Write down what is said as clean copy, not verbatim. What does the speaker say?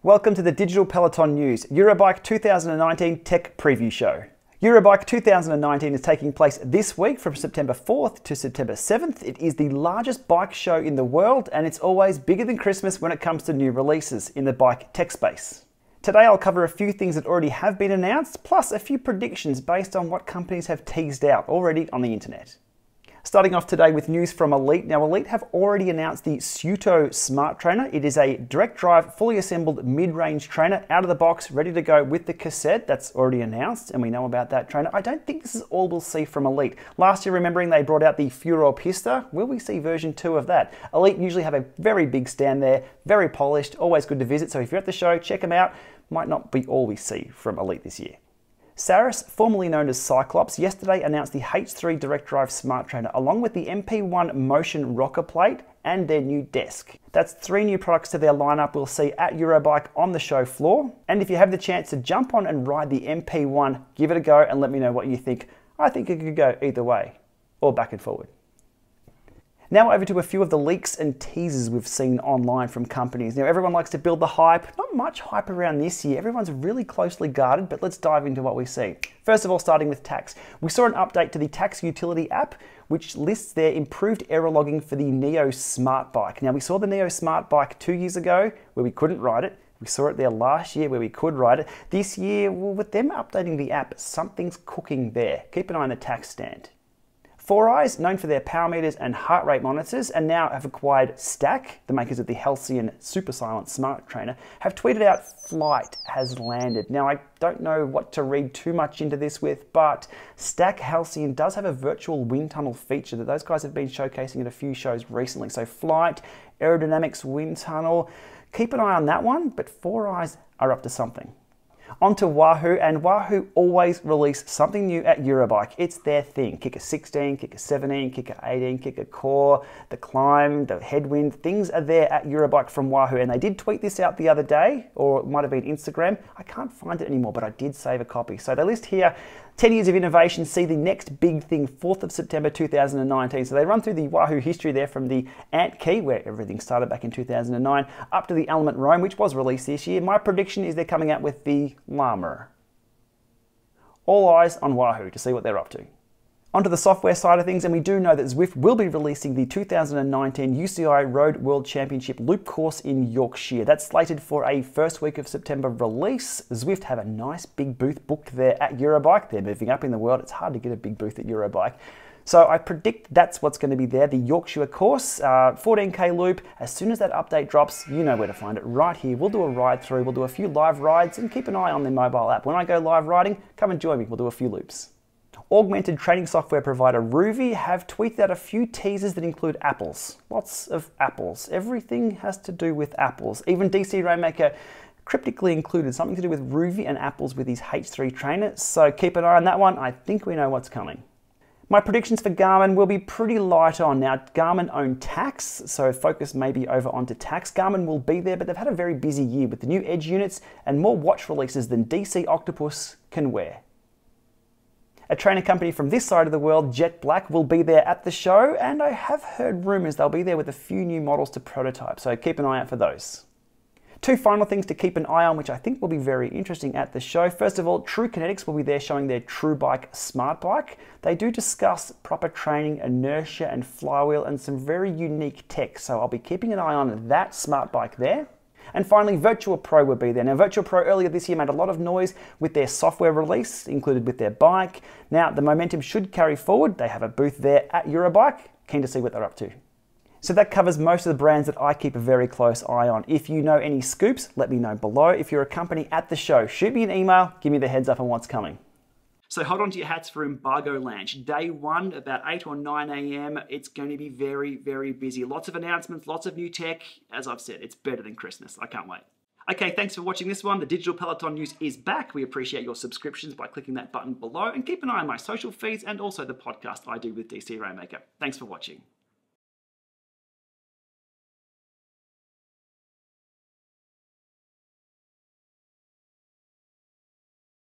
Welcome to the Digital Peloton News, Eurobike 2019 Tech Preview Show. Eurobike 2019 is taking place this week from September 4th to September 7th. It is the largest bike show in the world, and it's always bigger than Christmas when it comes to new releases in the bike tech space. Today I'll cover a few things that already have been announced, plus a few predictions based on what companies have teased out already on the internet. Starting off today with news from Fliiiight. Now, Fliiiight have already announced the Suito Smart Trainer. It is a direct drive, fully assembled mid-range trainer, out of the box, ready to go with the cassette. That's already announced, and we know about that trainer. I don't think this is all we'll see from Fliiiight. Last year, remembering they brought out the Furo Pista. Will we see version 2 of that? Fliiiight usually have a very big stand there, very polished, always good to visit. So if you're at the show, check them out. Might not be all we see from Fliiiight this year. Saris, formerly known as CycleOps, yesterday announced the H3 direct drive smart trainer along with the MP1 motion rocker plate and their new desk. That's 3 new products to their lineup we'll see at Eurobike on the show floor. And if you have the chance to jump on and ride the MP1, give it a go and let me know what you think. I think it could go either way, or back and forward. Now over to a few of the leaks and teasers we've seen online from companies. Now everyone likes to build the hype. Not much hype around this year. Everyone's really closely guarded, but let's dive into what we see. First of all, starting with Tacx. We saw an update to the Tacx utility app, which lists their improved error logging for the Neo Smart Bike. Now we saw the Neo Smart Bike 2 years ago where we couldn't ride it. We saw it there last year where we could ride it. This year, well, with them updating the app, something's cooking there. Keep an eye on the Tacx stand. 4eyes, known for their power meters and heart rate monitors, and now have acquired Tacx, the makers of the Halcyon Super Silent Smart Trainer, have tweeted out Fliiiight has landed. Now, I don't know what to read too much into this with, but Tacx Halcyon does have a virtual wind tunnel feature that those guys have been showcasing at a few shows recently. So Fliiiight, aerodynamics, wind tunnel, keep an eye on that one, but 4eyes are up to something. On to Wahoo, and Wahoo always release something new at Eurobike. It's their thing. Kicker 16, Kicker 17, Kicker 18, Kicker Core, the Climb, the Headwind. Things are there at Eurobike from Wahoo, and they did tweet this out the other day, or it might have been Instagram. I can't find it anymore, but I did save a copy. So they list here 10 years of innovation, see the next big thing, 4th of September 2019. So they run through the Wahoo history there from the Ant Key, where everything started back in 2009, up to the Element Roam, which was released this year. My prediction is they're coming out with the Llama. All eyes on Wahoo to see what they're up to. Onto the software side of things, and we do know that Zwift will be releasing the 2019 UCI Road World Championship loop course in Yorkshire. That's slated for a first week of September release. Zwift have a nice big booth booked there at Eurobike. They're moving up in the world. It's hard to get a big booth at Eurobike. So I predict that's what's going to be there, the Yorkshire course, 14K loop. As soon as that update drops, you know where to find it, right here. We'll do a ride through, we'll do a few live rides, and keep an eye on their mobile app. When I go live riding, come and join me, we'll do a few loops. Augmented training software provider Ruvi have tweeted out a few teasers that include apples. Lots of apples. Everything has to do with apples. Even DC Rainmaker cryptically included something to do with Ruvi and apples with his H3 trainer. So keep an eye on that one. I think we know what's coming. My predictions for Garmin will be pretty light on. Now, Garmin own Tacx, so focus may be over onto Tacx. Garmin will be there, but they've had a very busy year with the new Edge units and more watch releases than DC Octopus can wear. A trainer company from this side of the world, JetBlack, will be there at the show, and I have heard rumours they'll be there with a few new models to prototype, so keep an eye out for those. 2 final things to keep an eye on, which I think will be very interesting at the show. First of all, TrueKinetix will be there showing their TrueBike smart bike. They do discuss proper training, inertia and flywheel, and some very unique tech, so I'll be keeping an eye on that smart bike there. And finally, VirtuPro will be there. Now, VirtuPro earlier this year made a lot of noise with their software release, included with their bike. Now, the momentum should carry forward. They have a booth there at Eurobike. Keen to see what they're up to. So that covers most of the brands that I keep a very close eye on. If you know any scoops, let me know below. If you're a company at the show, shoot me an email, give me the heads up on what's coming. So hold on to your hats for Embargo Lounge. Day 1, about 8 or 9 a.m. It's going to be very, very busy. Lots of announcements, lots of new tech. As I've said, it's better than Christmas. I can't wait. Okay, thanks for watching this one. The Digital Peloton News is back. We appreciate your subscriptions by clicking that button below, and keep an eye on my social feeds and also the podcast I do with DC Rainmaker. Thanks for watching.